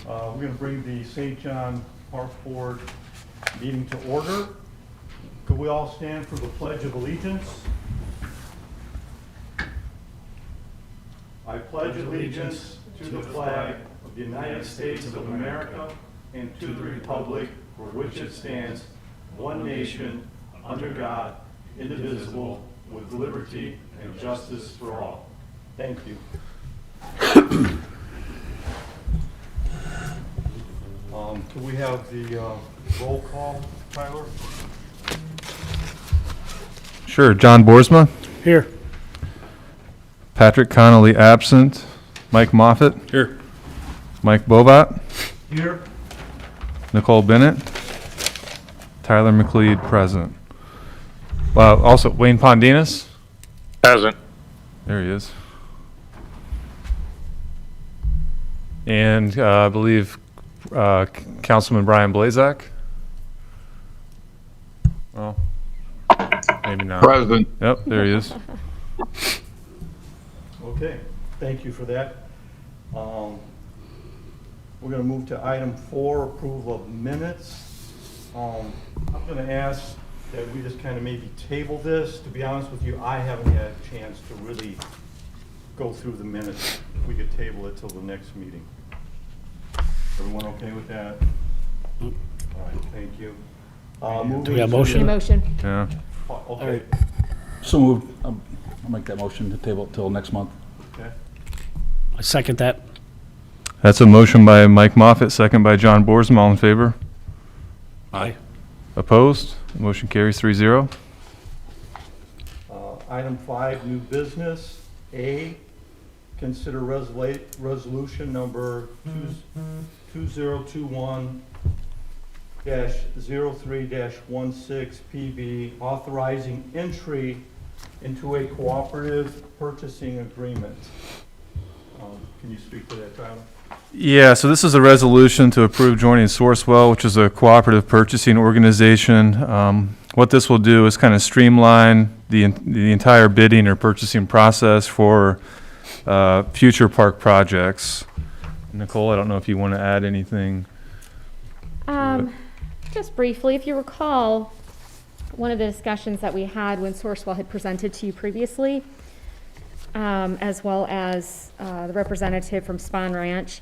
We're going to bring the St. John Park Board meeting to order. Could we all stand for the Pledge of Allegiance? I pledge allegiance to the flag of the United States of America and to the republic for which it stands, one nation, under God, indivisible, with liberty and justice for all. Thank you. Could we have the roll call, Tyler? Sure. John Boersma. Here. Patrick Connolly absent. Mike Moffett. Here. Mike Bovat. Here. Nicole Bennett. Tyler McLeod present. Also, Wayne Pondinas. Present. There he is. And I believe Councilman Brian Blazak. Well, maybe not. Present. Yep, there he is. Okay, thank you for that. We're going to move to item 4, approval of minutes. I'm going to ask that we just kind of maybe table this. To be honest with you, I haven't had a chance to really go through the minutes. We could table it till the next meeting. Everyone okay with that? All right, thank you. Do we have a motion? Need a motion. Yeah. Okay, So moved. I'll make that motion to table it till next month. okay. I second that. That's a motion by Mike Moffett, second by John Boersma. All in favor? Aye. Opposed? Motion carries 3-0. Item 5, new business. A, consider resolution number 2021-03-16 PB, authorizing entry into a cooperative purchasing agreement. Can you speak to that, Tyler? Yeah, so this is a resolution to approve joining Sourcewell, which is a cooperative purchasing organization. What this will do is kind of streamline the entire bidding or purchasing process for future park projects. Nicole, I don't know if you want to add anything. Just briefly, if you recall, one of the discussions that we had when Sourcewell had presented to you previously, as well as the representative from Spahn Ranch,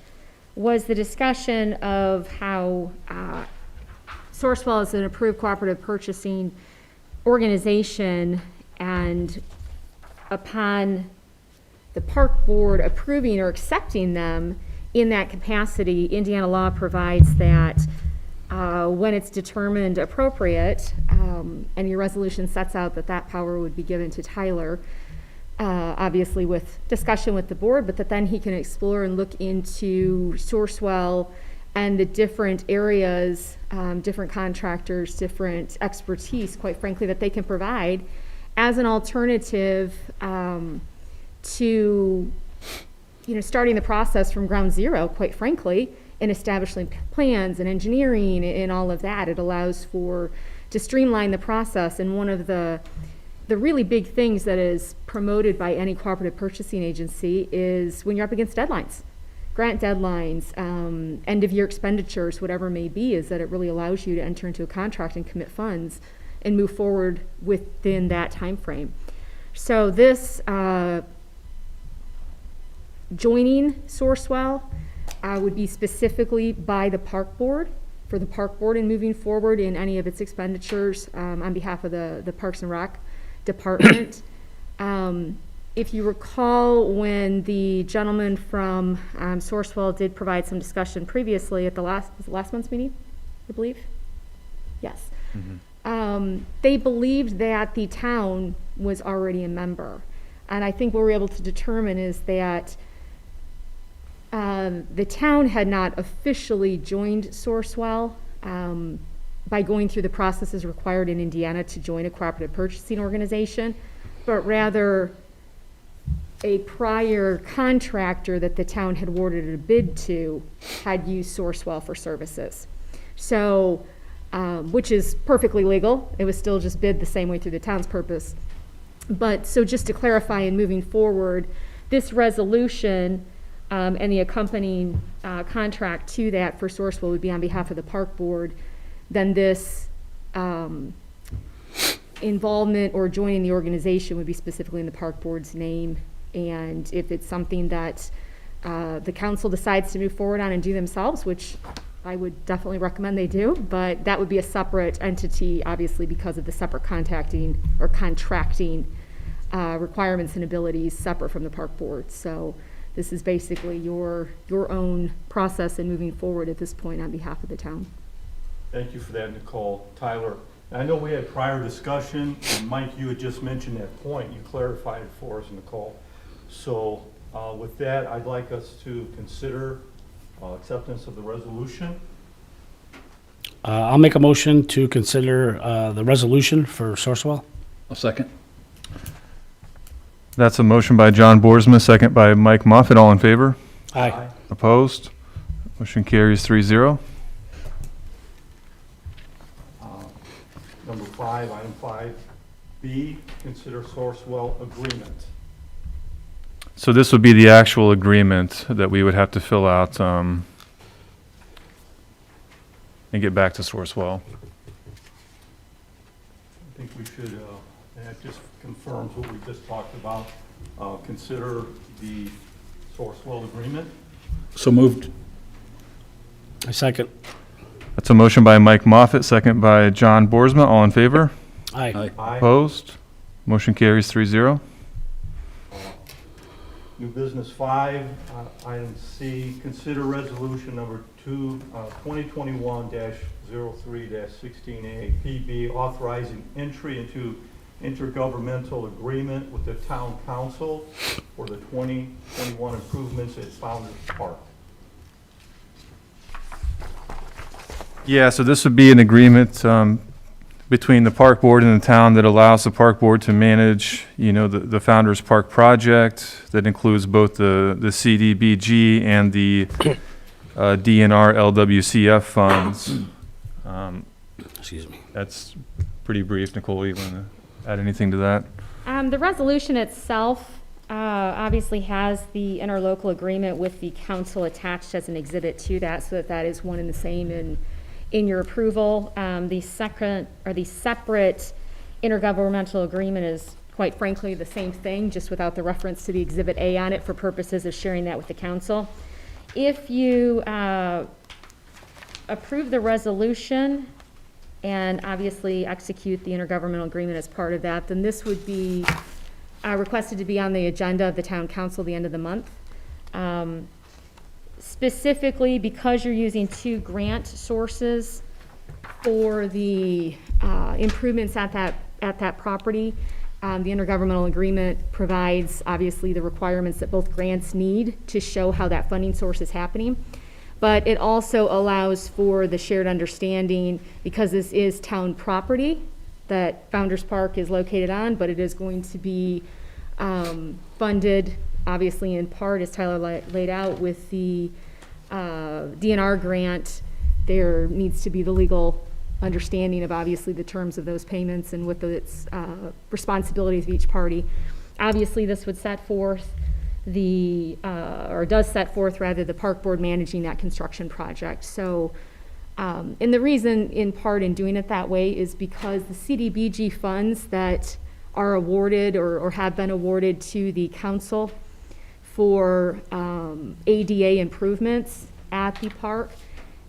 was the discussion of how Sourcewell is an approved cooperative purchasing organization, and upon the park board approving or accepting them in that capacity, Indiana law provides that when it's determined appropriate, and your resolution sets out that that power would be given to Tyler, obviously with discussion with the board, but that then he can explore and look into Sourcewell and the different areas, different contractors, different expertise, quite frankly, that they can provide as an alternative to, starting the process from ground zero, quite frankly, and establishing plans and engineering and all of that. It allows to streamline the process. And one of the really big things that is promoted by any cooperative purchasing agency is when you're up against deadlines, grant deadlines, end of year expenditures, whatever it may be, is that it really allows you to enter into a contract and commit funds and move forward within that time frame. So this joining Sourcewell would be specifically by the park board, for the park board, and moving forward in any of its expenditures on behalf of the Parks and Rec department. If you recall, when the gentleman from Sourcewell did provide some discussion previously at was it last month's meeting, I believe? Yes. They believed that the town was already a member. And I think what we were able to determine is that the town had not officially joined Sourcewell by going through the processes required in Indiana to join a cooperative purchasing organization, but rather a prior contractor that the town had awarded a bid to had used Sourcewell for services. So, which is perfectly legal. It was still just bid the same way through the town's purpose. But so just to clarify and moving forward, this resolution and the accompanying contract to that for Sourcewell would be on behalf of the park board, then this involvement or joining the organization would be specifically in the park board's name. And if it's something that the council decides to move forward on and do themselves, which I would definitely recommend they do, but that would be a separate entity, obviously, because of the separate contracting requirements and abilities separate from the park board. So this is basically your own process in moving forward at this point on behalf of the town. Thank you for that, Nicole. Tyler, I know we had prior discussion, and Mike, you had just mentioned that point. You clarified it for us, Nicole. So with that, I'd like us to consider acceptance of the resolution. I'll make a motion to consider the resolution for Sourcewell. A second. That's a motion by John Boersma, second by Mike Moffett. All in favor? Aye. Opposed? Motion carries 3-0. Number 5, item 5B, consider Sourcewell agreement. So this would be the actual agreement that we would have to fill out and get back to Sourcewell. I think we should, and that just confirms what we just talked about, consider the Sourcewell agreement. So moved. I second. That's a motion by Mike Moffett, second by John Boersma. All in favor? Aye. Aye. Aye. Opposed? Motion carries 3-0. New business 5, item C, consider resolution number 2021-03-16A PB authorizing entry into intergovernmental agreement with the town council for the 2021 improvements at Founder's Park. Yeah, so this would be an agreement between the park board and the town that allows the park board to manage, the Founder's Park project. That includes both the CDBG and the DNR LWCF funds. Excuse me. That's pretty brief. Nicole, you want to add anything to that? The resolution itself obviously has the interlocal agreement with the council attached as an exhibit to that, so that is one and the same in your approval. The separate intergovernmental agreement is quite frankly the same thing, just without the reference to the Exhibit A on it for purposes of sharing that with the council. If you approve the resolution and obviously execute the intergovernmental agreement as part of that, then this would be requested to be on the agenda of the town council at the end of the month. Specifically, because you're using 2 grant sources for the improvements at that property, the intergovernmental agreement provides, obviously, the requirements that both grants need to show how that funding source is happening. But it also allows for the shared understanding, because this is town property that Founder's Park is located on, but it is going to be funded, obviously, in part, as Tyler laid out, with the DNR grant. There needs to be the legal understanding of, obviously, the terms of those payments and what the responsibilities of each party. Obviously, this would set forth or does set forth, rather, the park board managing that construction project. So, and the reason, in part, in doing it that way is because the CDBG funds that are awarded or have been awarded to the council for ADA improvements at the park,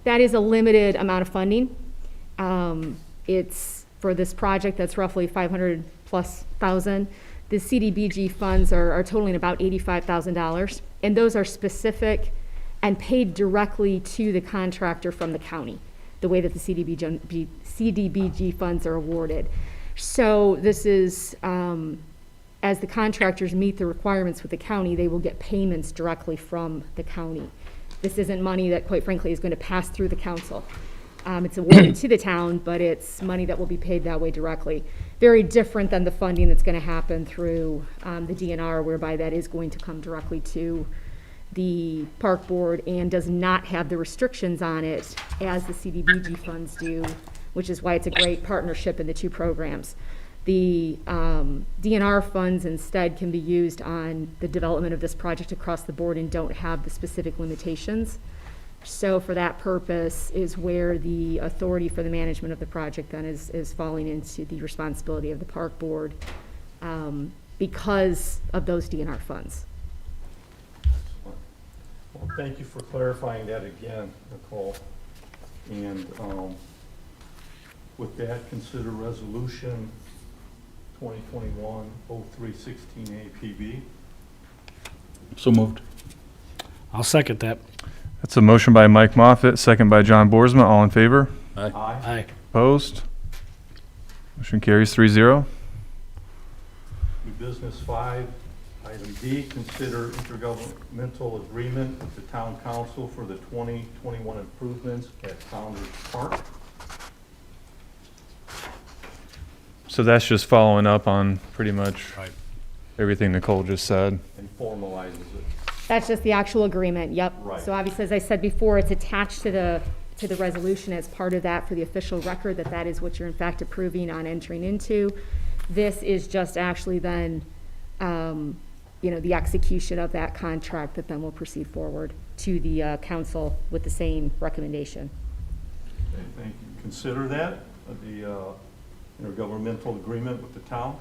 that is a limited amount of funding. It's for this project that's roughly $500,000+. The CDBG funds are totaling about $85,000, and those are specific and paid directly to the contractor from the county, the way that the CDBG funds are awarded. So this is, as the contractors meet the requirements with the county, they will get payments directly from the county. This isn't money that, quite frankly, is going to pass through the council. It's awarded to the town, but it's money that will be paid that way directly. Very different than the funding that's going to happen through the DNR, whereby that is going to come directly to the park board and does not have the restrictions on it as the CDBG funds do, which is why it's a great partnership in the 2 programs. The DNR funds instead can be used on the development of this project across the board and don't have the specific limitations. So for that purpose is where the authority for the management of the project then is falling into the responsibility of the park board because of those DNR funds. Well, thank you for clarifying that again, Nicole. And with that, consider resolution 2021-03-16 APB. So moved. I'll second that. That's a motion by Mike Moffett, second by John Boersma. All in favor? Aye. Aye. Opposed? Motion carries 3-0. New business 5, item D, consider intergovernmental agreement with the town council for the 2021 improvements at Founder's Park. So that's just following up on pretty much Right. everything Nicole just said. And formalizes it. That's just the actual agreement, yep. Right. So obviously, as I said before, it's attached to the resolution as part of that for the official record, that is what you're in fact approving on entering into. This is just actually then, the execution of that contract that then will proceed forward to the council with the same recommendation. Okay, thank you. Consider that, the intergovernmental agreement with the town.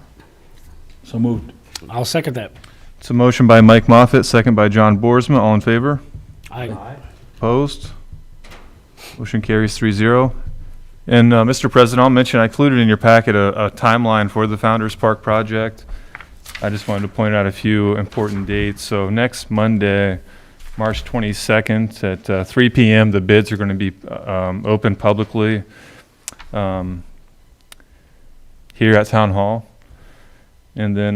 So moved. I'll second that. It's a motion by Mike Moffett, second by John Boersma. All in favor? Aye. Opposed? Motion carries 3-0. And, Mr. President, I'll mention, I included in your packet a timeline for the Founder's Park project. I just wanted to point out a few important dates. So next Monday, March 22nd at 3 p.m., the bids are going to be open publicly here at Town Hall. And then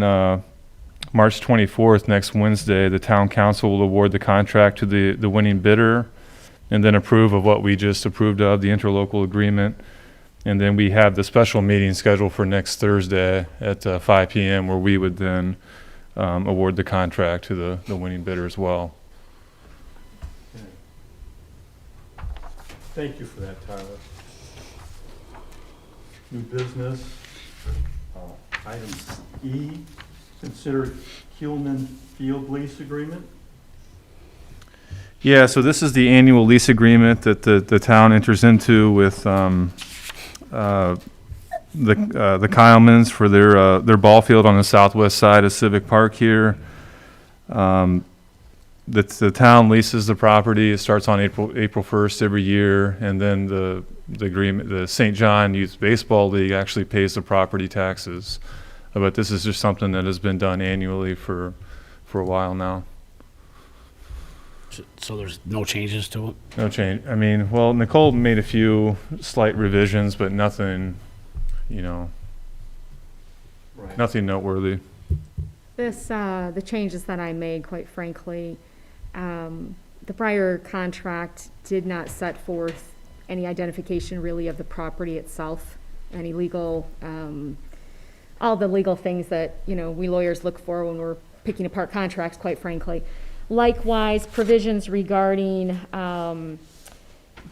March 24th, next Wednesday, the Town Council will award the contract to the winning bidder and then approve of what we just approved of, the interlocal agreement. And then we have the special meeting scheduled for next Thursday at 5 p.m. where we would then award the contract to the winning bidder as well. Okay. Thank you for that, Tyler. New business, item E, consider Hillman Field lease agreement. Yeah, so this is the annual lease agreement that the town enters into with the Kylemans for their ball field on the southwest side of Civic Park here. The town leases the property. It starts on April 1st every year, and then the agreement, the St. John Youth Baseball League actually pays the property taxes. But this is just something that has been done annually for a while now. So there's no changes to it? No change. I mean, well, Nicole made a few slight revisions, but nothing, Right. nothing noteworthy. The changes that I made, quite frankly, the prior contract did not set forth any identification really of the property itself, any legal, all the legal things that, we lawyers look for when we're picking apart contracts, quite frankly. Likewise, provisions regarding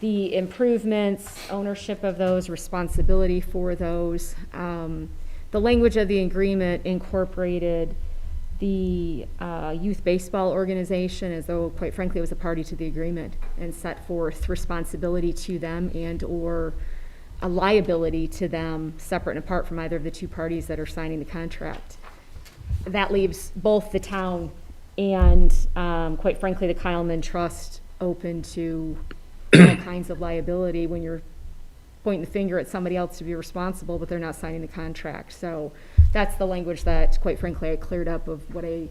the improvements, ownership of those, responsibility for those. The language of the agreement incorporated the youth baseball organization as though, quite frankly, it was a party to the agreement and set forth responsibility to them and/or a liability to them separate and apart from either of the two parties that are signing the contract. That leaves both the town and, quite frankly, the Kyleman Trust open to all kinds of liability when you're pointing the finger at somebody else to be responsible, but they're not signing the contract. So that's the language that, quite frankly, I cleared up of what I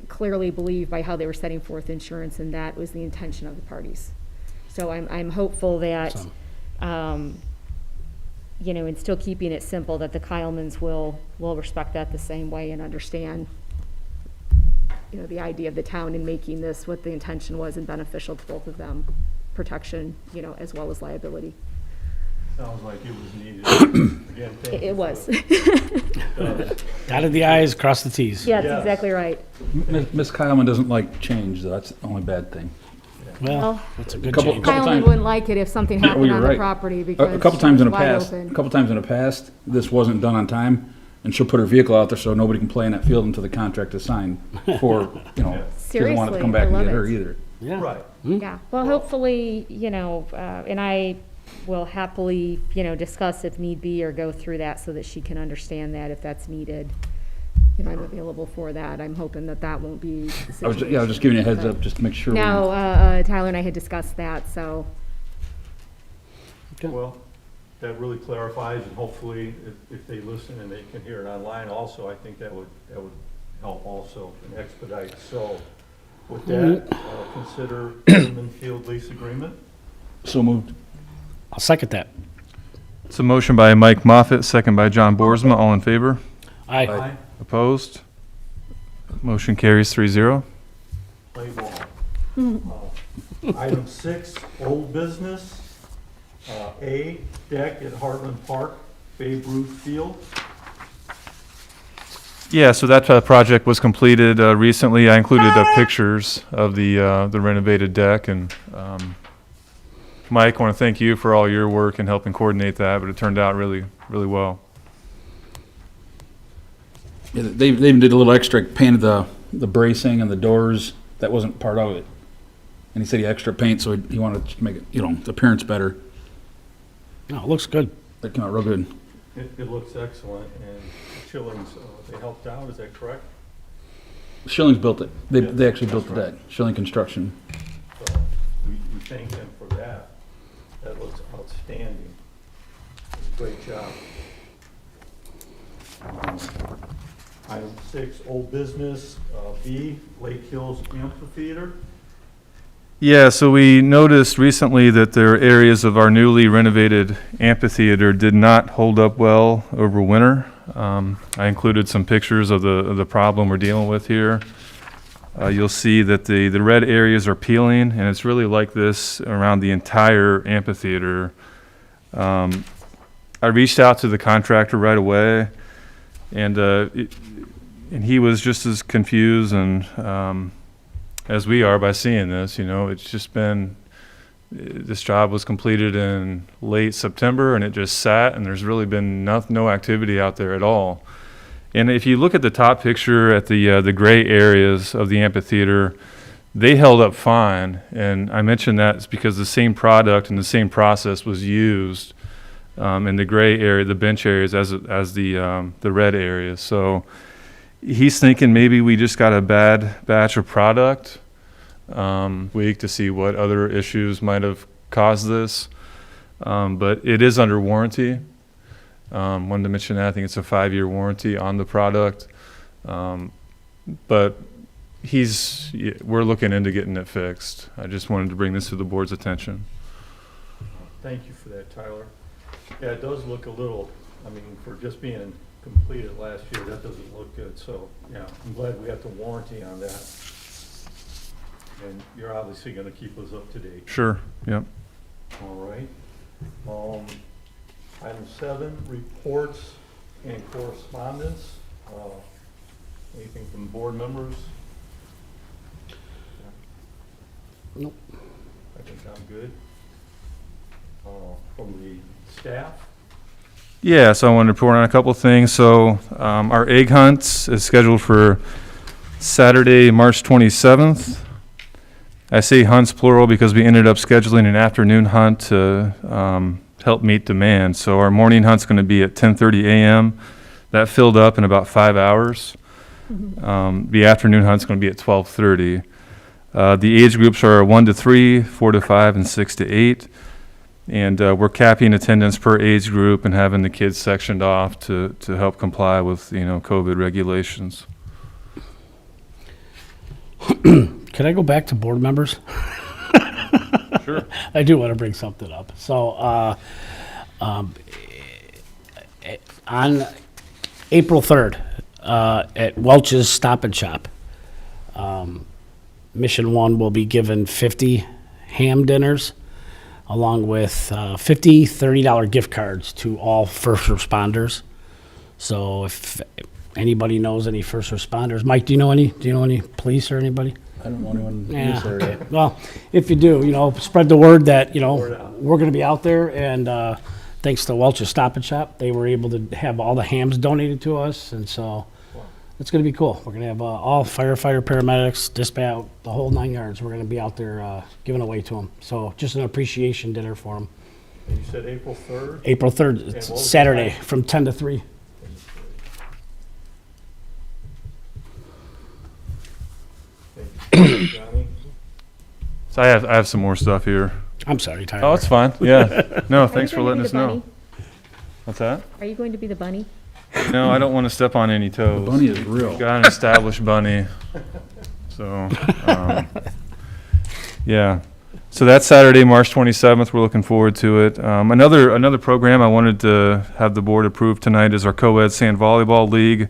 clearly believe by how they were setting forth insurance, and that was the intention of the parties. So I'm hopeful that, and still keeping it simple, that the Kylemans will respect that the same way and understand, the idea of the town in making this what the intention was and beneficial to both of them, protection, as well as liability. Sounds like it was needed. Again, thank you It for was. Dotted the i's, crossed the t's. Yeah, that's Yes. exactly right. Miss Kyleman doesn't like change, though. That's the only bad thing. Yeah. Well, that's a good Couple- change. couple Kylie times- wouldn't like it if something Yeah, well, happened you're on the right. property because A couple she times in was the wide past, open. a couple times in the past, this wasn't done on time, and she'll put her vehicle out there so nobody can play in that field until the contract is signed. For, you know, she doesn't want it to come Seriously, back I and love get her it. either. Yeah. Right. Yeah, well, hopefully, and I will happily, discuss if need be or go through that so that she can understand that if that's needed. I'm available for that. I'm hoping that that won't be the I was just giving you a heads but- up, just to make sure. No, Tyler and I had discussed that, so, Okay. Well, that really clarifies, and hopefully, if they listen and they can hear it online also, I think that would help also and expedite. So with that, consider Human Field lease agreement. So moved. I'll second that. It's a motion by Mike Moffett, second by John Boersma. All in favor? Aye. Opposed? Motion carries 3-0. Play ball. Item 6, old business. A, deck at Heartland Park, Babe Ruth Field. Yeah, so that project was completed recently. I included pictures of the renovated deck, and Mike, I want to thank you for all your work in helping coordinate that, but it turned out really, really well. Yeah, they even did a little extra, painted the bracing and the doors. That wasn't part of it. And he said he extra paint, so he wanted to make it, the appearance better. No, it looks good. That came out real good. It looks excellent, and Schilling's, they helped out, is that correct? Schilling's built it. They Yeah, actually built the that's deck. Schilling Construction. So we thank them for that. That looks outstanding. Great job. Item 6, old business. B, Lake Hills Amphitheater. Yeah, so we noticed recently that there are areas of our newly renovated amphitheater did not hold up well over winter. I included some pictures of the problem we're dealing with here. You'll see that the red areas are peeling, and it's really like this around the entire amphitheater. I reached out to the contractor right away, and he was just as confused and as we are by seeing this. It's just been, this job was completed in late September, and it just sat, and there's really been no activity out there at all. And if you look at the top picture at the gray areas of the amphitheater, they held up fine. And I mention that it's because the same product and the same process was used in the gray area, the bench areas, as the red areas. So he's thinking maybe we just got a bad batch of product week to see what other issues might have caused this. But it is under warranty. Wanted to mention that. I think it's a 5-year warranty on the product. But we're looking into getting it fixed. I just wanted to bring this to the board's attention. Thank you for that, Tyler. Yeah, it does look a little, for just being completed last year, that doesn't look good. So, yeah, I'm glad we got the warranty on that. And you're obviously going to keep us up to date. Sure, yep. All right. Item 7, reports and correspondence. Anything from board members? Nope. I think I'm good. From the staff? Yeah, so I wanted to report on a couple of things. So our egg hunt is scheduled for Saturday, March 27th. I say hunts plural because we ended up scheduling an afternoon hunt to help meet demand. So our morning hunt's going to be at 10:30 a.m. That filled up in about 5 hours. The afternoon hunt's going to be at 12:30. The age groups are 1 to 3, 4 to 5, and 6 to 8. And we're capping attendance per age group and having the kids sectioned off to help comply with, COVID regulations. Can I go back to board members? Sure. I do want to bring something up. So, on April 3rd, at Welch's Stop and Shop, Mission 1 will be given 50 ham dinners, along with 50 $30 gift cards to all first responders. So if anybody knows any first responders, Mike, do you know any police or anybody? I don't know anyone in Yeah, this area. okay. Well, if you do, spread the word that, Word out. we're gonna be out there, and, thanks to Welch's Stop and Shop, they were able to have all the hams donated to us, and so it's gonna be cool. We're gonna have, all firefighter, paramedics, dispatch, the whole 9 yards. We're gonna be out there, giving away to them. So just an appreciation dinner for them. And you said April 3rd? April 3rd, what was it's the Saturday, time? from 10 to 3. Thank you. Johnny? So I have some more stuff here. I'm sorry, Tyler. Oh, it's fine. Yeah. No, Are thanks you for going letting to be us the know. bunny? What's that? Are you going to be the bunny? No, I don't want to step on any toes. Bunny is real. Got an established bunny. So, yeah. So that's Saturday, March 27th. We're looking forward to it. Another program I wanted to have the board approve tonight is our co-ed sand volleyball league,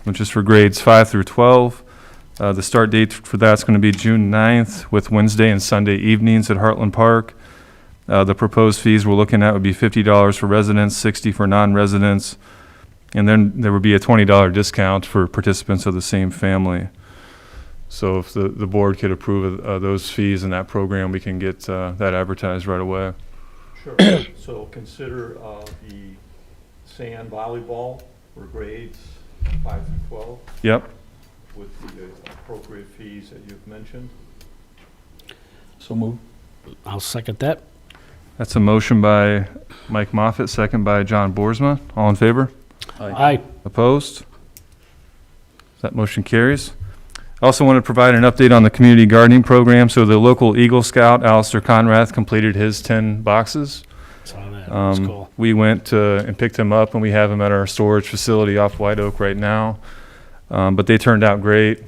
which is for grades 5 through 12. The start date for that's going to be June 9th with Wednesday and Sunday evenings at Heartland Park. The proposed fees we're looking at would be $50 for residents, $60 for non-residents, and then there would be a $20 discount for participants of the same family. So if the board could approve of those fees in that program, we can get that advertised right away. Sure. So consider the sand volleyball for grades 5 through 12 Yep. with the appropriate fees that you've mentioned. So move. I'll second that. That's a motion by Mike Moffett, second by John Boersma. All in favor? Aye. Opposed? That motion carries. I also want to provide an update on the community gardening program. So the local Eagle Scout, Alistair Conrath, completed his 10 boxes. Saw that. That's cool. We went and picked him up, and we have him at our storage facility off White Oak right now. But they turned out great,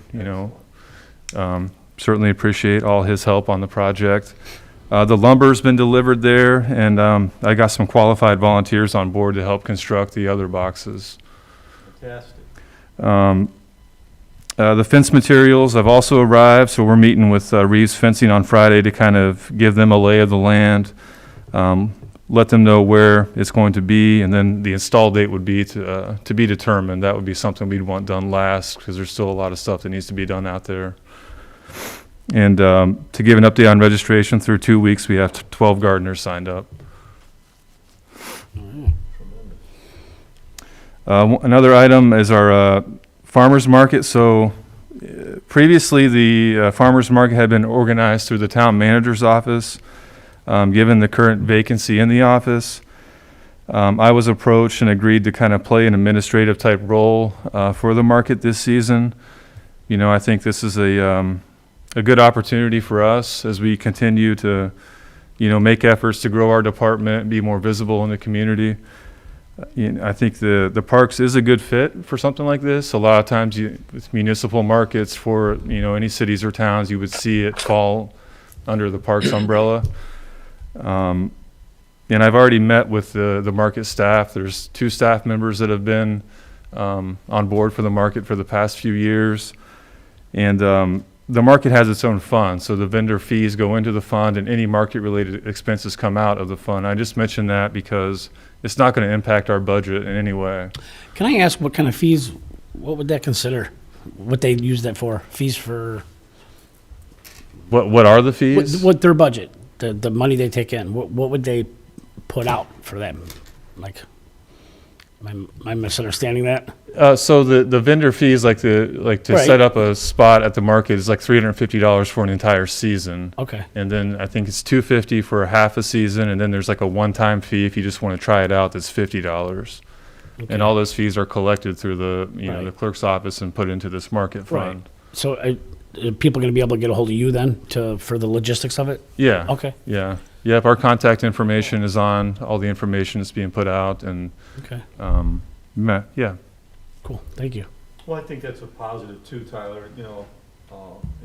certainly appreciate all his help on the project. The lumber's been delivered there, and I got some qualified volunteers on board to help construct the other boxes. Fantastic. The fence materials have also arrived, so we're meeting with Reeves Fencing on Friday to kind of give them a lay of the land, let them know where it's going to be, and then the install date would be to be determined. That would be something we'd want done last, because there's still a lot of stuff that needs to be done out there. And to give an update on registration, through 2 weeks, we have 12 gardeners signed up. Tremendous. Another item is our farmers market. So previously, the farmers market had been organized through the town manager's office. Given the current vacancy in the office, I was approached and agreed to kind of play an administrative type role for the market this season. I think this is a good opportunity for us as we continue to, make efforts to grow our department and be more visible in the community. I think the parks is a good fit for something like this. A lot of times with municipal markets for, any cities or towns, you would see it fall under the parks umbrella. And I've already met with the market staff. There's 2 staff members that have been on board for the market for the past few years. And the market has its own fund, so the vendor fees go into the fund and any market-related expenses come out of the fund. I just mentioned that because it's not going to impact our budget in any way. Can I ask what kind of fees, what would that consider? What they use that for? Fees for, What are the fees? what their budget, the money they take in, what would they put out for that? Like, am I misunderstanding that? So the vendor fees, like to Right. set up a spot at the market, is like $350 for an entire season. Okay, And then I think it's $250 for a half a season, and then there's like a one-time fee if you just want to try it out. That's $50, okay. and all those fees are collected through the Right. the clerk's office and put into this market Right. fund. So are people going to be able to get a hold of you then for the logistics of it? Yeah. Okay, Yeah. Yep. Our contact information is on all the information that's being put out, and okay, yeah. cool, thank you. Well, I think that's a positive too, Tyler. In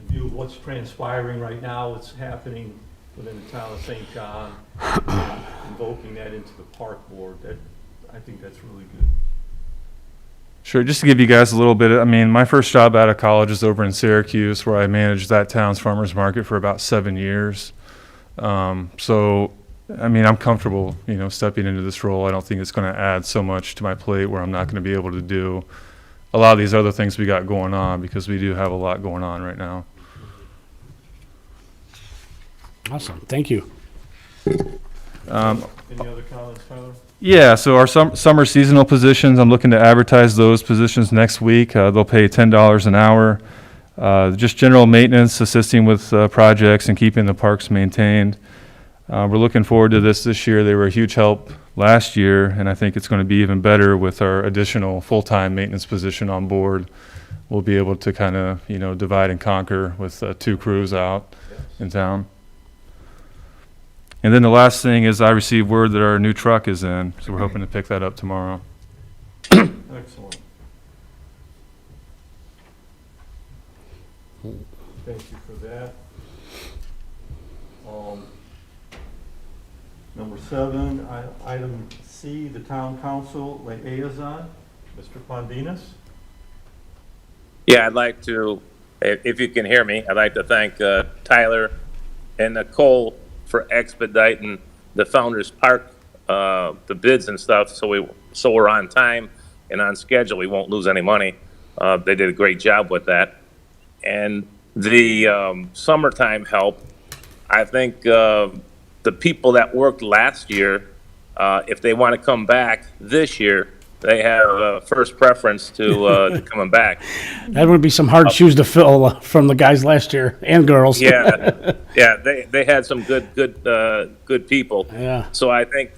view of what's transpiring right now, what's happening within the town of St. John, and invoking that into the park board, I think that's really good. Sure. Just to give you guys a little bit, my first job out of college is over in Syracuse, where I managed that town's farmers market for about 7 years. So, I'm comfortable, stepping into this role. I don't think it's going to add so much to my plate where I'm not going to be able to do a lot of these other things we got going on, because we do have a lot going on right now. Awesome, thank you. Any other comments, Tyler? Yeah, so our summer seasonal positions, I'm looking to advertise those positions next week. They'll pay $10 an hour. Just general maintenance, assisting with projects and keeping the parks maintained. We're looking forward to this year. They were a huge help last year, and I think it's going to be even better with our additional full-time maintenance position on board. We'll be able to kind of, divide and conquer with 2 crews out in town. And then the last thing is I received word that our new truck is in, so we're hoping to pick that up tomorrow. Excellent. Thank you for that. Number 7, item C, the town council liaison, Mr. Pondinas. Yeah, I'd like to, if you can hear me, I'd like to thank Tyler and Nicole for expediting the Founders Park, the bids and stuff, so we're on time and on schedule. We won't lose any money. They did a great job with that. And the summertime help, I think the people that worked last year, if they want to come back this year, they have first preference to coming back. That would be some hard shoes to fill from the guys last year and girls. Yeah, yeah, they had some good people. Yeah. So I think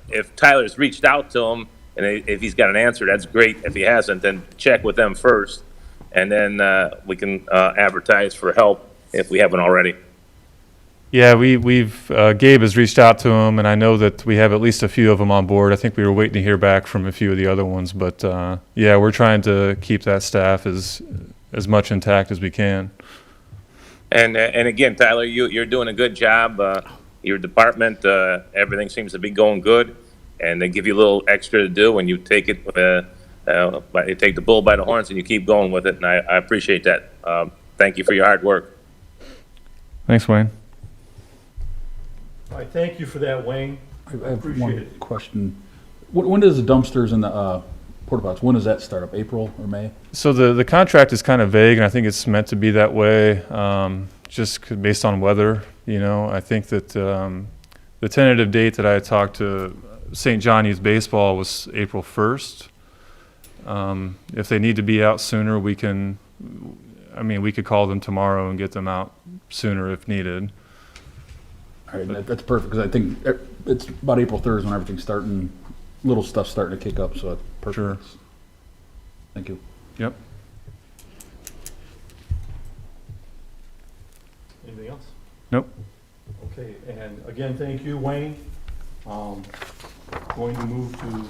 if Tyler's reached out to him and if he's got an answer, that's great. If he hasn't, then check with them first, and then we can advertise for help if we haven't already. Yeah, we've Gabe has reached out to him, and I know that we have at least a few of them on board. I think we were waiting to hear back from a few of the other ones, but yeah, we're trying to keep that staff as much intact as we can. And again, Tyler, you're doing a good job. Your department, everything seems to be going good, and they give you a little extra to do, and you take it, you take the bull by the horns, and you keep going with it. And I appreciate that. Thank you for your hard work. Thanks, Wayne. All right, thank you for that, Wayne. I have Appreciate one it. question. When does the dumpsters and the porta pots, when does that start up? April or May? So the contract is kind of vague, and I think it's meant to be that way, based on weather. I think that the tentative date that I had talked to St. John Youth Baseball was April 1st. If they need to be out sooner, we could call them tomorrow and get them out sooner if needed. All right, that's perfect, because I think it's about April 3rd is when everything's starting, little stuff's starting to kick up, so that's perfect. Sure. Thank you. Yep. Anything else? Nope. Okay, and again, thank you, Wayne. Going to move to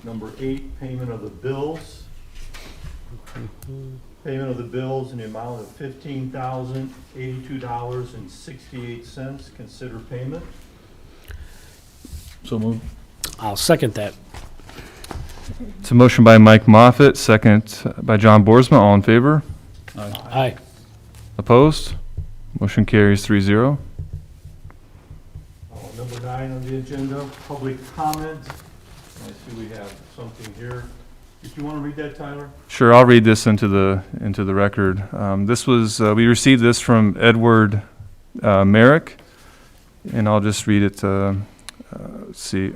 number 8, payment of the bills. Payment of the bills in the amount of $15,082.68. Consider payment. So moved. I'll second that. It's a motion by Mike Moffett, second by John Boersma. All in favor? Aye. Opposed? Motion carries 3-0. Number 9 on the agenda, public comment. I see we have something here. Did you want to read that, Tyler? Sure, I'll read this into the record. This was we received this from Edward Merrick, and I'll just read it. Let's see.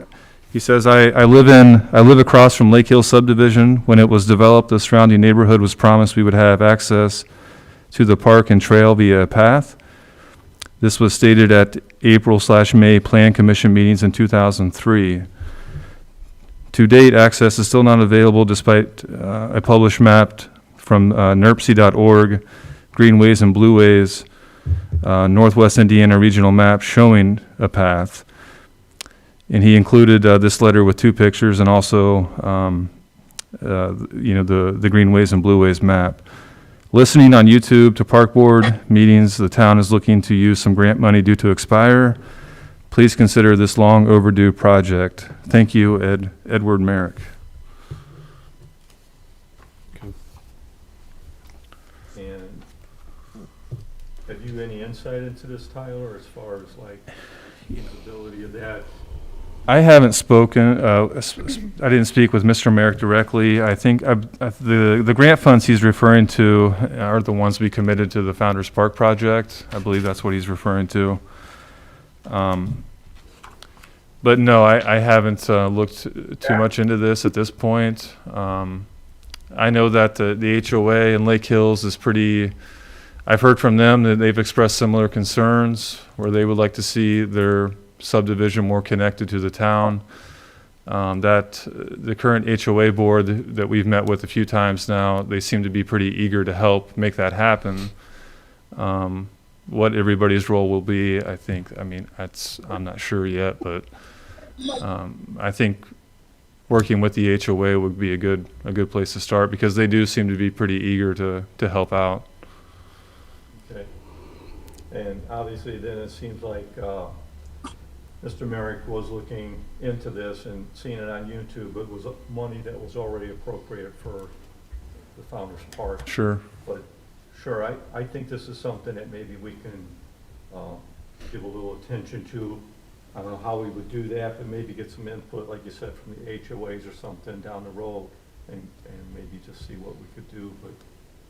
He says, I live across from Lake Hill subdivision. When it was developed, the surrounding neighborhood was promised we would have access to the park and trail via a path. This was stated at April/May Plan Commission meetings in 2003. To date, access is still not available despite a published map from NERPC.org, Greenways and Blueways, Northwest Indiana regional map showing a path. And he included this letter with 2 pictures and also, the Greenways and Blueways map. Listening on YouTube to Park Board meetings, the town is looking to use some grant money due to expire. Please consider this long overdue project. Thank you, Edward Merrick. And have you any insight into this, Tyler, as far as like the ability of that? I haven't spoken, I didn't speak with Mr. Merrick directly. I think the grant funds he's referring to are the ones we committed to the Founders Park project. I believe that's what he's referring to. But no, I haven't looked too much into this at this point. I know that the HOA in Lake Hills is pretty, I've heard from them that they've expressed similar concerns where they would like to see their subdivision more connected to the town. That the current HOA board that we've met with a few times now, they seem to be pretty eager to help make that happen. What everybody's role will be, I think, I mean, I'm not sure yet, but I think working with the HOA would be a good place to start because they do seem to be pretty eager to help out. Okay. And obviously then it seems like Mr. Merrick was looking into this and seeing it on YouTube. It was money that was already appropriated for the Founder's Park. Sure. But sure, I think this is something that maybe we can give a little attention to. I don't know how we would do that, but maybe get some input, like you said, from the HOAs or something down the road and maybe just see what we could do, but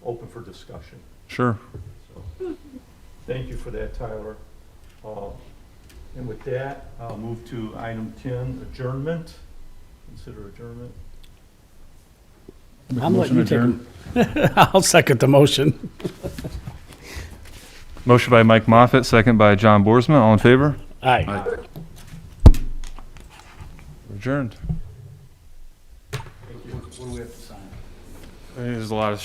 open for discussion. Sure. So, thank you for that, Tyler. And with that, I'll move to item 10, adjournment. Consider adjournment. I'm letting you Motion take I'll second the motion. Motion by Mike Moffett, second by John Boersma. All in favor? Aye. Aye. Adjourned. Thank you. What do we have to sign? There's a lot of